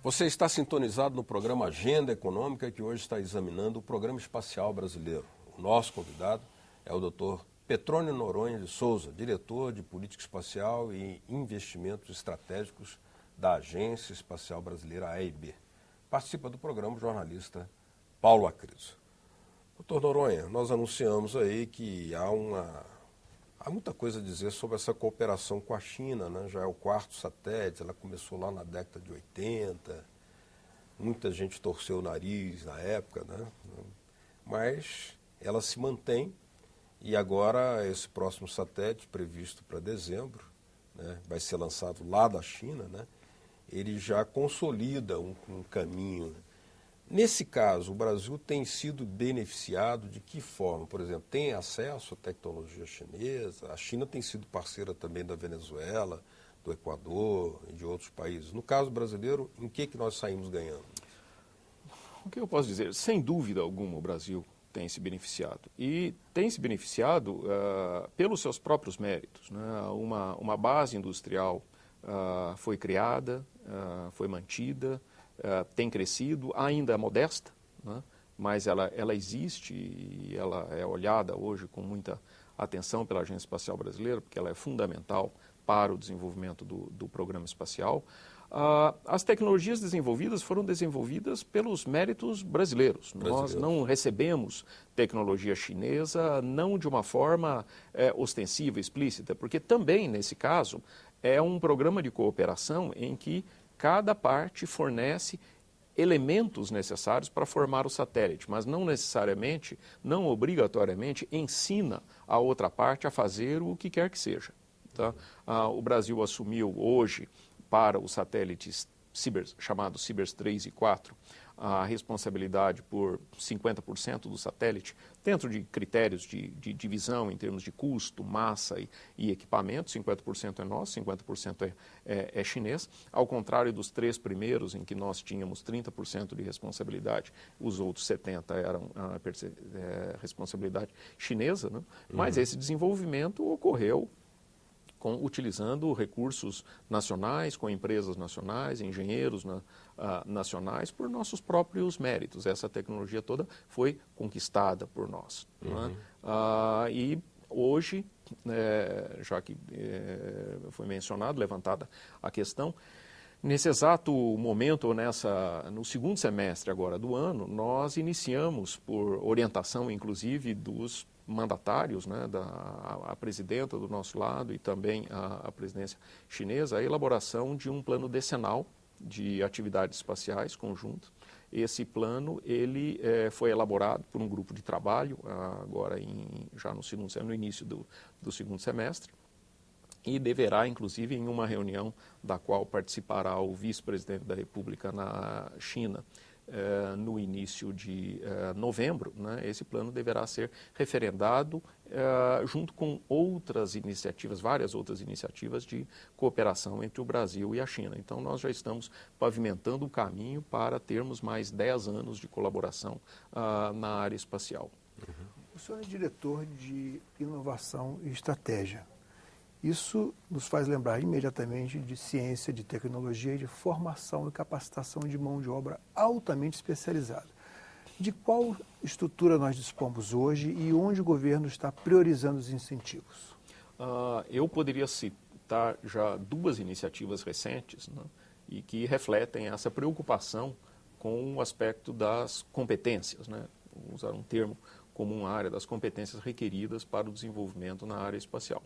Você está sintonizado no programa Agenda Econômica, que hoje está examinando o Programa Espacial Brasileiro. O nosso convidado é o Dr. Petrônio Noronha de Souza, diretor de Política Espacial e Investimentos Estratégicos da Agência Espacial Brasileira, AEB. Participa do programa o jornalista Paulo Acriso. Dr. Noronha, nós anunciamos aí que há muita coisa a dizer sobre essa cooperação com a China, né? Já é o quarto satélite, ela começou lá na década de 80, muita gente torceu o nariz na época, né? Mas ela se mantém e agora esse próximo satélite, previsto para dezembro, né? Vai ser lançado lá da China, né? Ele já consolida um caminho. Nesse caso, o Brasil tem sido beneficiado de que forma? Por exemplo, tem acesso à tecnologia chinesa? A China tem sido parceira também da Venezuela, do Equador e de outros países. No caso brasileiro, em que nós saímos ganhando? O que eu posso dizer? Sem dúvida alguma, o Brasil tem se beneficiado. E tem se beneficiado pelos seus próprios méritos, né? Uma base industrial foi criada, foi mantida, tem crescido, ainda modesta, né? Mas ela existe e ela é olhada hoje com muita atenção pela Agência Espacial Brasileira, porque ela é fundamental para o desenvolvimento do programa espacial. As tecnologias desenvolvidas foram desenvolvidas pelos méritos brasileiros. Nós não recebemos tecnologia chinesa, não de uma forma ostensiva, explícita, porque também, nesse caso, é um programa de cooperação em que cada parte fornece elementos necessários para formar o satélite, mas não necessariamente, não obrigatoriamente, ensina a outra parte a fazer o que quer que seja. Tá? O Brasil assumiu hoje, para os satélites chamados Cibers 3 e 4, a responsabilidade por 50% do satélite, dentro de critérios de divisão em termos de custo, massa e equipamento. 50% é nosso, 50% é chinês. Ao contrário dos 3 primeiros, em que nós tínhamos 30% de responsabilidade, os outros 70% eram responsabilidade chinesa, né? Mas esse desenvolvimento ocorreu utilizando recursos nacionais, com empresas nacionais, engenheiros nacionais, por nossos próprios méritos. Essa tecnologia toda foi conquistada por nós. Né? E hoje, já que foi mencionado, levantada a questão, nesse exato momento, no segundo semestre agora do ano, nós iniciamos, por orientação inclusive dos mandatários, né, a presidenta do nosso lado e também a presidência chinesa, a elaboração de um plano decenal de atividades espaciais conjuntas. Esse plano ele foi elaborado por um grupo de trabalho agora já no início do segundo semestre e deverá, inclusive, em uma reunião da qual participará o vice-presidente da República na China, no início de novembro, né, esse plano deverá ser referendado junto com outras iniciativas, várias outras iniciativas de cooperação entre o Brasil e a China. Então, nós já estamos pavimentando o caminho para termos mais 10 anos de colaboração na área espacial. O senhor é diretor de inovação e estratégia. Isso nos faz lembrar imediatamente de ciência, de tecnologia e de formação e capacitação de mão de obra altamente especializada. De qual estrutura nós dispomos hoje e onde o governo está priorizando os incentivos? Eu poderia citar já 2 iniciativas recentes, né, e que refletem essa preocupação com o aspecto das competências, né? Vou usar um termo comum à área, das competências requeridas para o desenvolvimento na área espacial.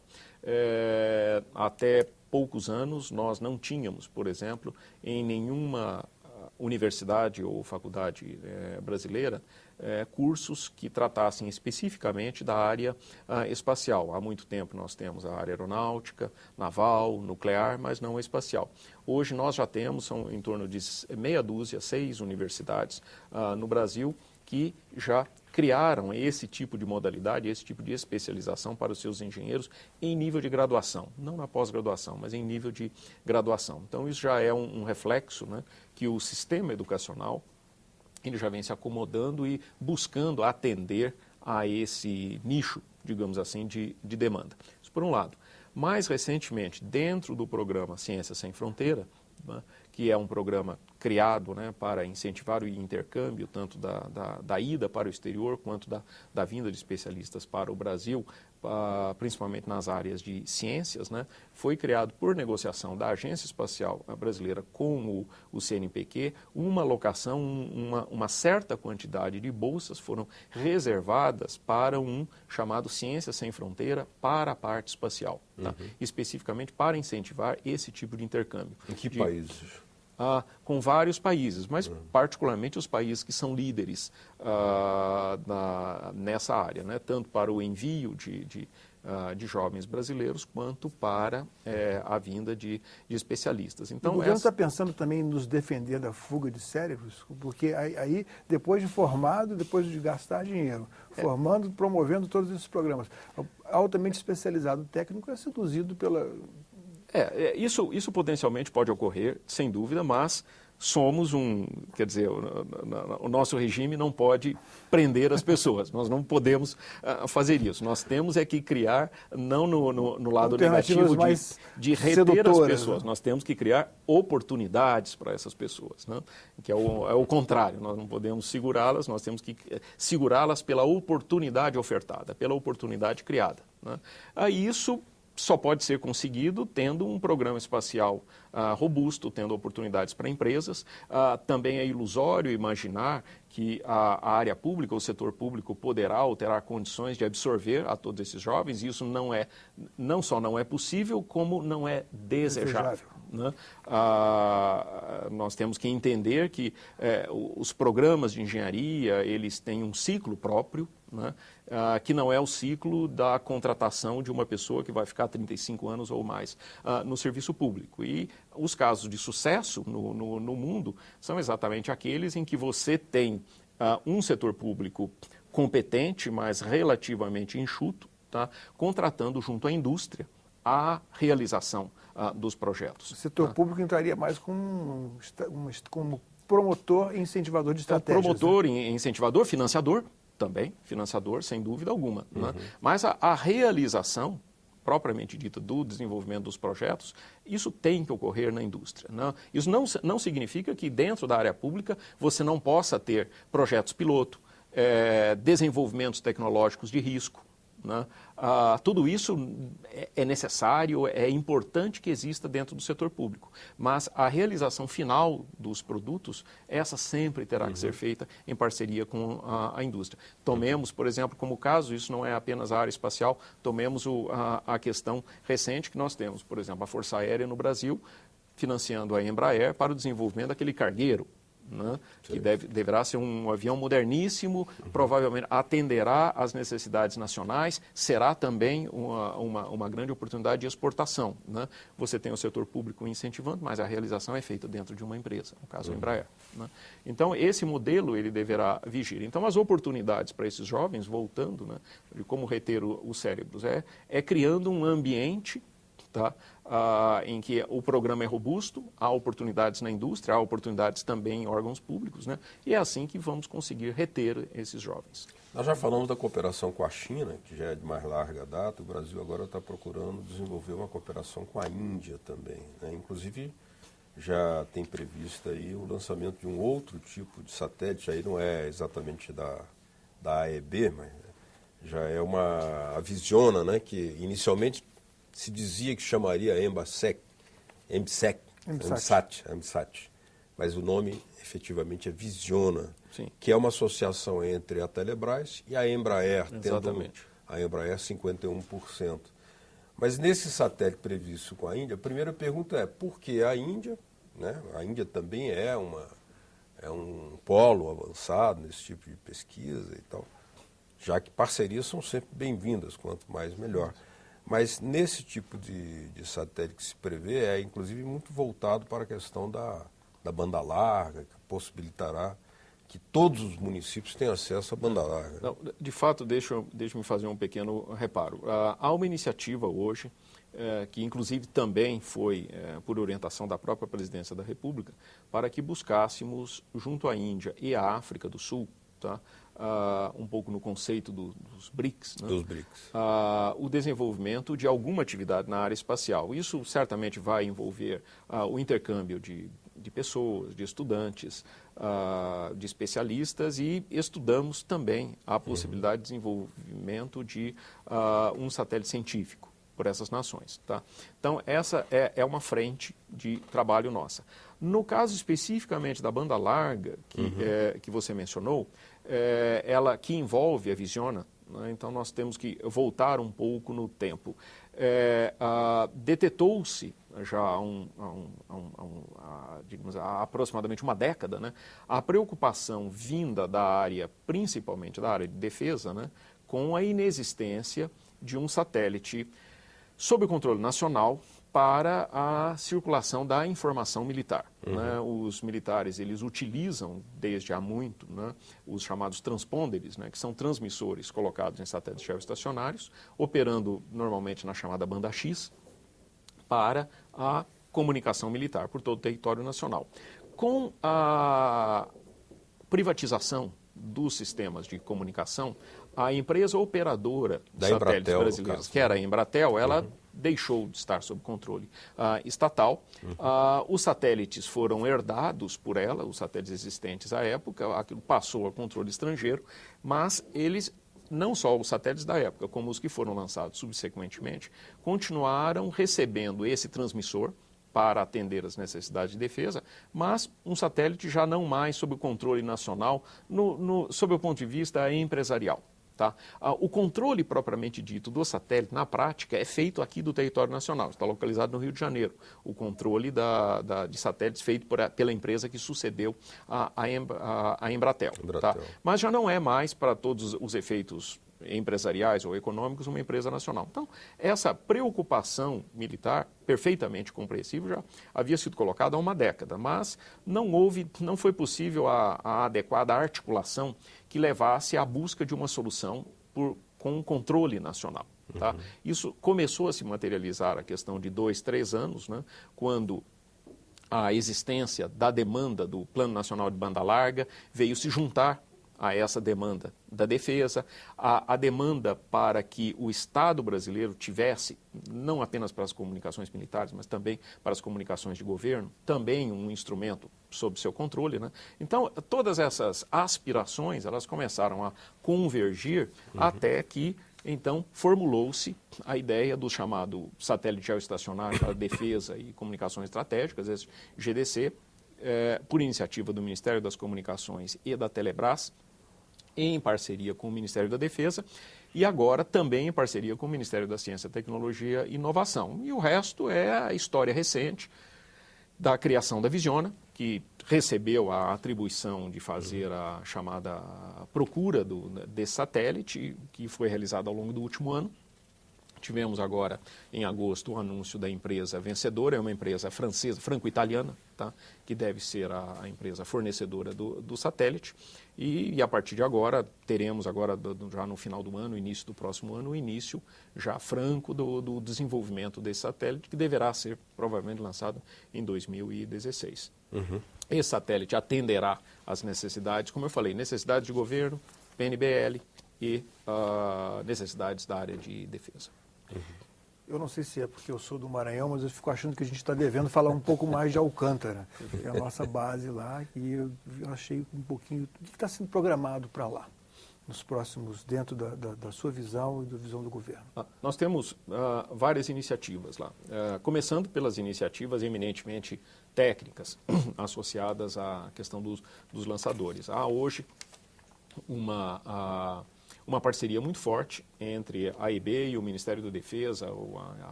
Até poucos anos, nós não tínhamos, por exemplo, em nenhuma universidade ou faculdade brasileira, cursos que tratassem especificamente da área espacial. Há muito tempo nós temos a área aeronáutica, naval, nuclear, mas não a espacial. Hoje nós já temos, são em torno de 6 universidades no Brasil que já criaram esse tipo de modalidade, esse tipo de especialização para os seus engenheiros em nível de graduação, não na pós-graduação, mas em nível de graduação. Então, isso já é um reflexo, né, que o sistema educacional ele já vem se acomodando e buscando atender a esse nicho, digamos assim, de demanda. Isso por um lado. Mais recentemente, dentro do programa Ciência Sem Fronteira, né, que é um programa criado, né, para incentivar o intercâmbio, tanto da ida para o exterior, quanto da vinda de especialistas para o Brasil, principalmente nas áreas de ciências, né, foi criado por negociação da Agência Espacial Brasileira com o CNPq, uma alocação, uma certa quantidade de bolsas foram reservadas para um chamado Ciência Sem Fronteira para a parte espacial, tá? Especificamente para incentivar esse tipo de intercâmbio. Em que países? Com vários países, mas particularmente os países que são líderes nessa área, né? Tanto para o envio de jovens brasileiros quanto para a vinda de especialistas. Então, o governo está pensando também em nos defender da fuga de cérebros, porque aí depois de formado, depois de gastar dinheiro, formando, promovendo todos esses programas, altamente especializado técnico é seduzido pela... Isso potencialmente pode ocorrer, sem dúvida, mas somos quer dizer, o nosso regime não pode prender as pessoas, nós não podemos fazer isso. Nós temos que criar, não no lado negativo de reter as pessoas, né? Nós temos que criar oportunidades para essas pessoas, né? Que é o contrário, nós não podemos segurá-las, nós temos que segurá-las pela oportunidade ofertada, pela oportunidade criada, né? Isso só pode ser conseguido tendo um programa espacial robusto, tendo oportunidades para empresas. Também é ilusório imaginar que a área pública, o setor público, poderá ou terá condições de absorver a todos esses jovens. E isso não só não é possível, como não é desejável. Né? Nós temos que entender que os programas de engenharia, eles têm um ciclo próprio, né? Que não é o ciclo da contratação de uma pessoa que vai ficar 35 anos ou mais no serviço público. E os casos de sucesso no mundo são exatamente aqueles em que você tem um setor público competente, mas relativamente enxuto, tá? Contratando junto à indústria a realização dos projetos. O setor público entraria mais como promotor e incentivador de estratégias. Promotor, né? Incentivador, financiador também, financiador, sem dúvida alguma. Né? Mas a realização propriamente dita do desenvolvimento dos projetos, isso tem que ocorrer na indústria, né? Isso não significa que dentro da área pública você não possa ter projetos piloto, desenvolvimentos tecnológicos de risco, né? Tudo isso é necessário, é importante que exista dentro do setor público, mas a realização final dos produtos, essa sempre terá que ser feita em parceria com a indústria. Tomemos, por exemplo, como caso, isso não é apenas a área espacial, tomemos a questão recente que nós temos, por exemplo, a Força Aérea no Brasil, financiando a Embraer para o desenvolvimento daquele cargueiro, né? Que deverá ser um avião moderníssimo, provavelmente atenderá às necessidades nacionais, será também uma grande oportunidade de exportação, né? Você tem o setor público incentivando, mas a realização é feita dentro de uma empresa, no caso a Embraer, né? Então, esse modelo ele deverá vigir. Então, as oportunidades para esses jovens, voltando, né, de como reter os cérebros, é criando um ambiente, tá? Em que o programa é robusto, há oportunidades na indústria, há oportunidades também em órgãos públicos, né? E é assim que vamos conseguir reter esses jovens. Nós já falamos da cooperação com a China, que já é de mais larga data. O Brasil agora está procurando desenvolver uma cooperação com a Índia também, né? Inclusive, já tem previsto aí o lançamento de um outro tipo de satélite, aí não é exatamente da AEB, mas já é a Visiona, né? Que inicialmente se dizia que chamaria EMSAT, mas o nome efetivamente é Visiona, sim, que é uma associação entre a Telebrás e a Embraer, exatamente, tendo a Embraer 51%. Mas nesse satélite previsto com a Índia, a primeira pergunta é por que a Índia? Né? A Índia também é um polo avançado nesse tipo de pesquisa e tal, já que parcerias são sempre bem-vindas, quanto mais melhor. Mas nesse tipo de satélite que se prevê, inclusive muito voltado para a questão da banda larga, que possibilitará que todos os municípios tenham acesso à banda larga. Não, de fato, deixa-me fazer um pequeno reparo. Há uma iniciativa hoje, que inclusive também foi por orientação da própria Presidência da República, para que buscássemos, junto à Índia e à África do Sul, tá, um pouco no conceito dos BRICS, né? Dos BRICS. O desenvolvimento de alguma atividade na área espacial. Isso certamente vai envolver o intercâmbio de pessoas, de estudantes, de especialistas, e estudamos também a possibilidade de desenvolvimento de um satélite científico por essas nações. Tá? Então, essa é uma frente de trabalho nossa. No caso especificamente da banda larga, que você mencionou, ela que envolve a Visiona, né? Então nós temos que voltar um pouco no tempo. Detetou-se já digamos, há aproximadamente uma década, né, a preocupação vinda da área, principalmente da área de defesa, né, com a inexistência de um satélite sob controle nacional para a circulação da informação militar. Né? Os militares, eles utilizam desde há muito, né, os chamados transponders, né, que são transmissores colocados em satélites geoestacionários, operando normalmente na chamada banda X, para a comunicação militar por todo o território nacional. Com a privatização dos sistemas de comunicação, a empresa operadora de satélites brasileiros, que era a Embratel, ela deixou de estar sob controle estatal. Os satélites foram herdados por ela, os satélites existentes à época, aquilo passou a controle estrangeiro, mas eles, não só os satélites da época, como os que foram lançados subsequentemente, continuaram recebendo esse transmissor para atender as necessidades de defesa, mas um satélite já não mais sob o controle nacional, sob o ponto de vista empresarial. Tá? O controle propriamente dito do satélite, na prática, é feito aqui do território nacional, está localizado no Rio de Janeiro. O controle de satélites feito pela empresa que sucedeu a Embratel. Tá? Mas já não é mais, para todos os efeitos empresariais ou econômicos, uma empresa nacional. Então, essa preocupação militar, perfeitamente compreensível, já havia sido colocada há uma década, mas não foi possível a adequada articulação que levasse à busca de uma solução com controle nacional. Tá? Isso começou a se materializar a questão de 2, 3 anos, né, quando a existência da demanda do Plano Nacional de Banda Larga veio se juntar a essa demanda da defesa, a demanda para que o Estado brasileiro tivesse, não apenas para as comunicações militares, mas também para as comunicações de governo, também um instrumento sob seu controle, né? Então, todas essas aspirações, elas começaram a convergir até que, então, formulou-se a ideia do chamado satélite geoestacionário para defesa e comunicações estratégicas, esse GDC, por iniciativa do Ministério das Comunicações e da Telebrás, em parceria com o Ministério da Defesa, e agora também em parceria com o Ministério da Ciência, Tecnologia e Inovação. E o resto é a história recente da criação da Visiona, que recebeu a atribuição de fazer a chamada procura desse satélite, que foi realizada ao longo do último ano. Tivemos agora, em agosto, o anúncio da empresa vencedora, é uma empresa francesa, franco-italiana, tá? Que deve ser a empresa fornecedora do satélite. E a partir de agora, teremos agora, já no final do ano, início do próximo ano, o início já franco do desenvolvimento desse satélite, que deverá ser provavelmente lançado em 2016. Esse satélite atenderá às necessidades, como eu falei, necessidades de governo, PNBL e necessidades da área de defesa. Eu não sei se é porque eu sou do Maranhão, mas eu fico achando que a gente está devendo falar um pouco mais de Alcântara, que é a nossa base lá, e eu achei um pouquinho... O que está sendo programado para lá, nos próximos, dentro da sua visão e da visão do governo? Nós temos várias iniciativas lá, começando pelas iniciativas eminentemente técnicas associadas à questão dos lançadores. Há hoje uma parceria muito forte entre a AEB e o Ministério da Defesa,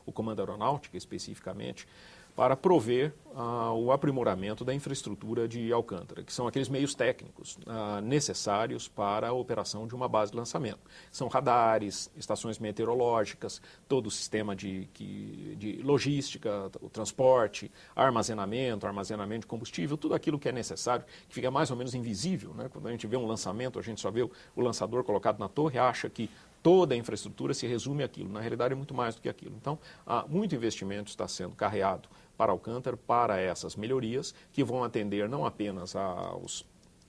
o Comando Aeronáutica especificamente, para prover o aprimoramento da infraestrutura de Alcântara, que são aqueles meios técnicos necessários para a operação de uma base de lançamento. São radares, estações meteorológicas, todo o sistema de logística, o transporte, armazenamento de combustível, tudo aquilo que é necessário, que fica mais ou menos invisível, né? Quando a gente vê um lançamento, a gente só vê o lançador colocado na torre e acha que toda a infraestrutura se resume àquilo. Na realidade, é muito mais do que aquilo. Então, muito investimento está sendo carreado para Alcântara, para essas melhorias, que vão atender não apenas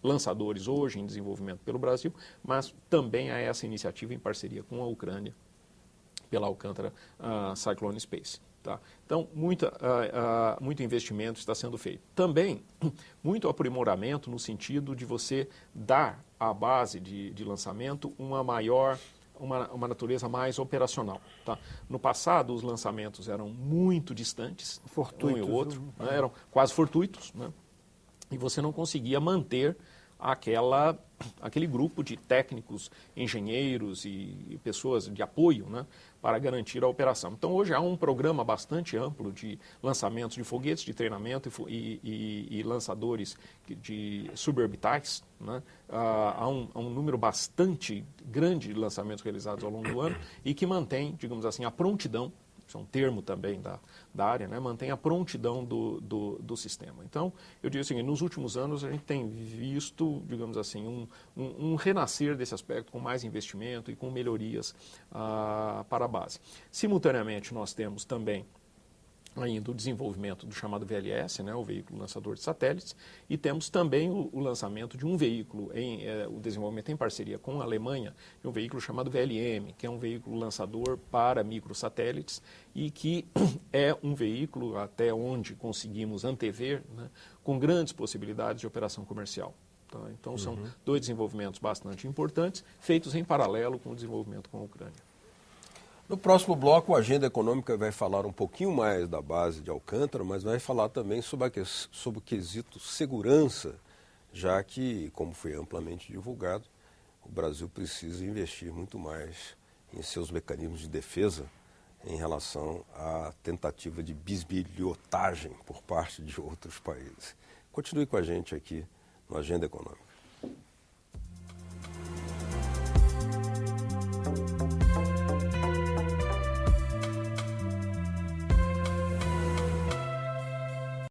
lançadores hoje em desenvolvimento pelo Brasil, mas também a essa iniciativa em parceria com a Ucrânia, pela Alcântara Cyclone Space. Tá? Então, muito investimento está sendo feito. Também, muito aprimoramento no sentido de você dar à base de lançamento uma natureza mais operacional. Tá? No passado, os lançamentos eram muito distantes, fortuitos, um e o outro, né? Eram quase fortuitos, né? E você não conseguia manter aquele grupo de técnicos, engenheiros e pessoas de apoio, né, para garantir a operação. Então, hoje há um programa bastante amplo de lançamentos de foguetes de treinamento e lançadores de suborbitais. Né? Há um número bastante grande de lançamentos realizados ao longo do ano e que mantém, digamos assim, a prontidão. Isso é um termo também da área, né? Mantém a prontidão do sistema. Então, eu digo assim, nos últimos anos a gente tem visto, digamos assim, um renascer desse aspecto com mais investimento e com melhorias para a base. Simultaneamente, nós temos também ainda o desenvolvimento do chamado VLS, né, o veículo lançador de satélites, e temos também o lançamento de um veículo, o desenvolvimento em parceria com a Alemanha, de um veículo chamado VLM, que é um veículo lançador para microsatélites e que é um veículo, até onde conseguimos antever, né, com grandes possibilidades de operação comercial. Tá? Então, são dois desenvolvimentos bastante importantes, feitos em paralelo com o desenvolvimento com a Ucrânia. No próximo bloco, a Agenda Econômica vai falar um pouquinho mais da base de Alcântara, mas vai falar também sobre o quesito segurança, já que, como foi amplamente divulgado, o Brasil precisa investir muito mais em seus mecanismos de defesa em relação à tentativa de bisbilhotagem por parte de outros países. Continue com a gente aqui no Agenda Econômica.